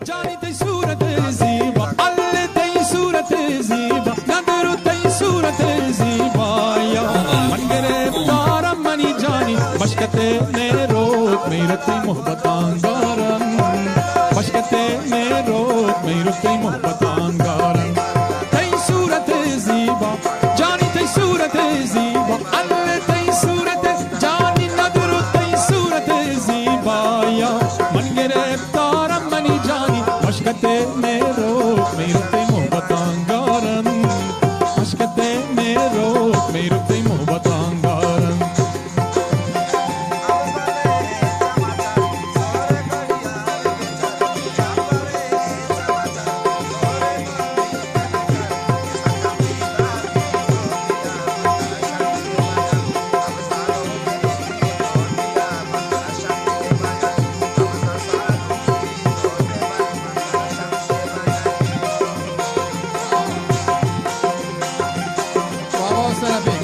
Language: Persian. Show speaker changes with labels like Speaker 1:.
Speaker 1: جانی تی صورت زیبا، الله تی صورت زیبا، ندارو تی صورت زیبا یا من گرفتارم منی جانی مشکت میروت میرتی محبتان دارم مشکت میروت میرتی محبتان دارم تی صورت زیبا جانی تی صورت زیبا الله تی صورت جانی ندارو تی صورت زیبا یا من گرفتارم منی جانی مشکت میروت میرتی محبتان دارم مشکت میروت میرتی محبتان دارم
Speaker 2: بابا سرپی